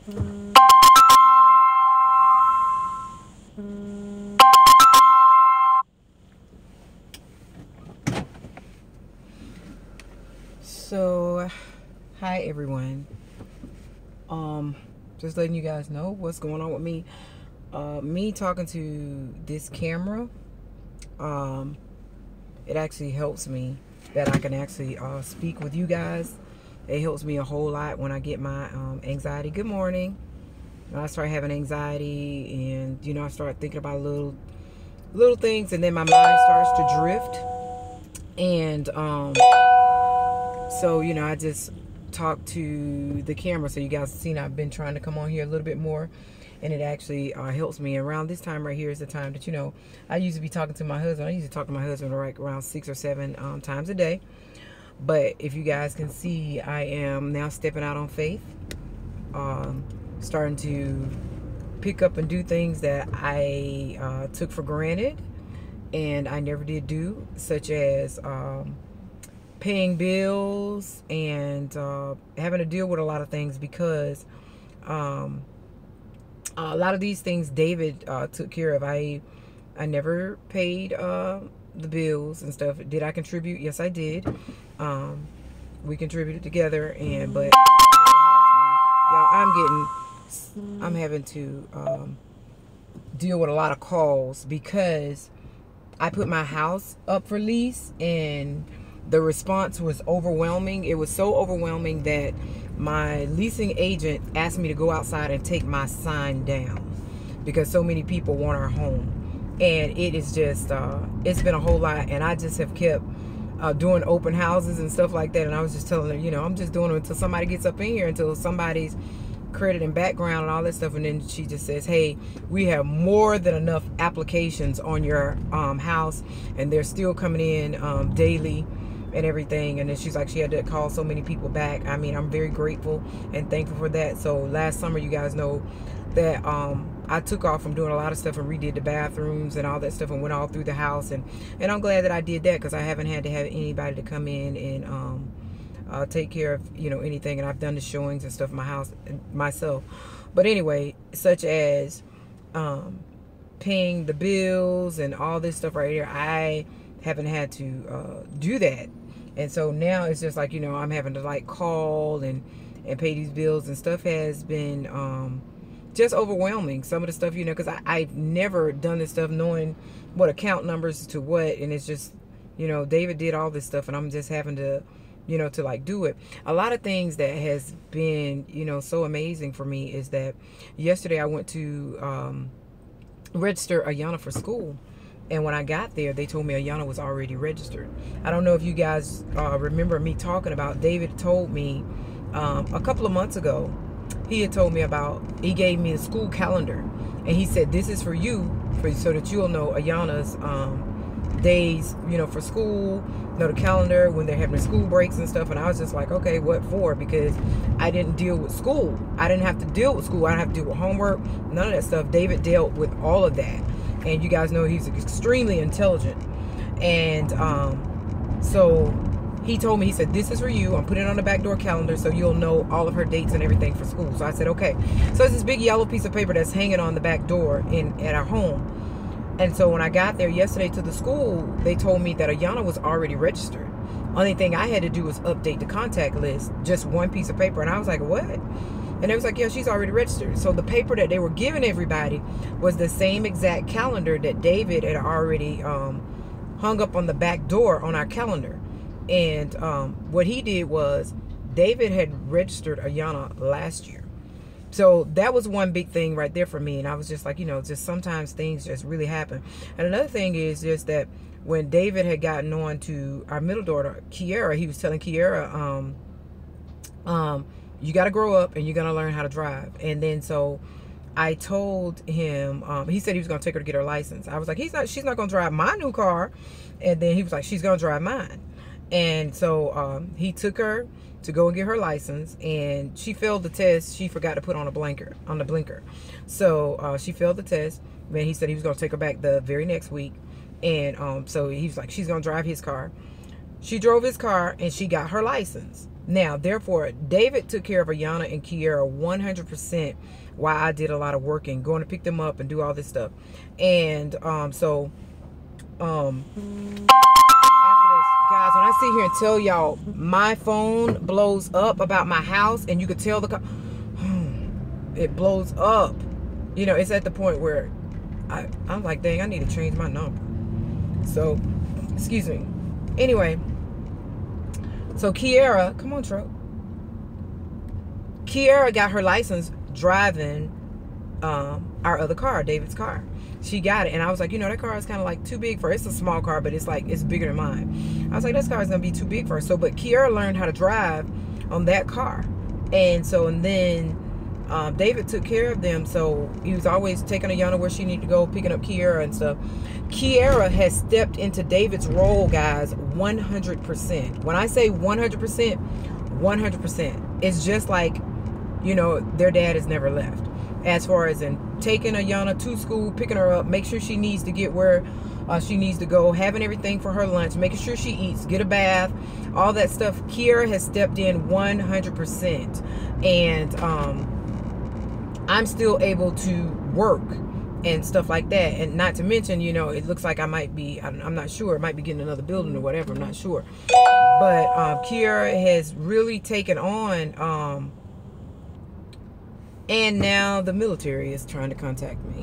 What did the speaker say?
So, hi everyone. Just letting you guys know what's going on with me. Me talking to this camera, it actually helps me that I can actually speak with you guys. It helps me a whole lot when I get my anxiety. Good morning. When I start having anxiety, and I start thinking about little things, and then my mind starts to drift. And so I just talk to the camera. So you guys have seen I've been trying to come on here a little bit more, and it actually helps me. Around this time right here is the time that I used to be talking to my husband. I used to talk to my husband right around 6 or 7 times a day. But if you guys can see, I am now stepping out on faith, starting to pick up and do things that I took for granted and I never did do, such as paying bills and having to deal with a lot of things, because a lot of these things David took care of. I never paid the bills and stuff. Did I contribute? Yes, I did. We contributed together, but y'all, I'm having to deal with a lot of calls because I put my house up for lease, and the response was overwhelming. It was so overwhelming that my leasing agent asked me to go outside and take my sign down because so many people want our home. And it is just, it's been a whole lot. And I just have kept doing open houses and stuff like that. And I was just telling her, I'm just doing it until somebody gets up in here, until somebody's credit and background and all that stuff. And then she just says, hey, we have more than enough applications on your house, and they're still coming in daily and everything. And then she's like, she had to call so many people back. I mean, I'm very grateful and thankful for that. So last summer, you guys know that I took off from doing a lot of stuff and redid the bathrooms and all that stuff and went all through the house, and I'm glad that I did that, because I haven't had to have anybody to come in and take care of anything. And I've done the showings and stuff in my house myself. But anyway, such as paying the bills and all this stuff right here, I haven't had to do that. And so now it's just like I'm having to like call and pay these bills, and stuff has been just overwhelming. Some of the stuff, because I've never done this stuff knowing what account numbers to what, and it's just David did all this stuff, and I'm just having to to like do it. A lot of things that has been so amazing for me is that yesterday I went to register Ayana for school. And when I got there, they told me Ayana was already registered. I don't know if you guys remember me talking about, David told me a couple of months ago, he had told me about, he gave me the school calendar. And he said, this is for you, so that you'll know Ayana's days, for school, the calendar, when they're having school breaks and stuff. And I was just like, okay, what for? Because I didn't deal with school. I didn't have to deal with school. I didn't have to deal with homework, none of that stuff. David dealt with all of that. And you guys know he's extremely intelligent. And so he told me, he said, this is for you. I'm putting it on the back door calendar so you'll know all of her dates and everything for school. So I said, okay. So it's this big yellow piece of paper that's hanging on the back door at our home. And so when I got there yesterday to the school, they told me that Ayana was already registered. Only thing I had to do was update the contact list, just one piece of paper. And I was like, what? And it was like, yeah, she's already registered. So the paper that they were giving everybody was the same exact calendar that David had already hung up on the back door on our calendar. And what he did was, David had registered Ayana last year. So that was one big thing right there for me. And I was just like, just sometimes things just really happen. And another thing is just that when David had gotten on to our middle daughter, Kiara, he was telling Kiara, you got to grow up and you're going to learn how to drive. And then so I told him, he said he was going to take her to get her license. I was like, she's not going to drive my new car. And then he was like, she's going to drive mine. And so he took her to go and get her license, and she failed the test. She forgot to put on the blinker. So she failed the test. Then he said he was going to take her back the very next week. And so he was like, she's going to drive his car. She drove his car and she got her license. Now, therefore, David took care of Ayana and Kiera 100% while I did a lot of work and going to pick them up and do all this stuff. And so after this, guys, when I sit here and tell y'all my phone blows up about my house, and you could tell it blows up. You know, it's at the point where I'm like, dang, I need to change my number. So, excuse me. Anyway, so Kiera, come on, truck. Kiera got her license driving our other car, David's car. She got it, and I was like, you know, that car is kind of like too big for her. It's a small car, but it's like, it's bigger than mine. I was like, this car is gonna be too big for her. So, but Kiera learned how to drive on that car, and so, and then David took care of them. So he was always taking Ayana where she needed to go, picking up Kiera and stuff. Kiera has stepped into David's role, guys, 100%. When I say 100%, 100%. It's just like, you know, their dad has never left. As far as in taking Ayana to school, picking her up, make sure she needs to get where she needs to go, having everything for her lunch, making sure she eats, get a bath, all that stuff. Kiera has stepped in 100%. And I'm still able to work and stuff like that. And not to mention, you know, it looks like I might be, I'm not sure, I might be getting another building or whatever, I'm not sure. But Kiera has really taken on, and now the military is trying to contact me.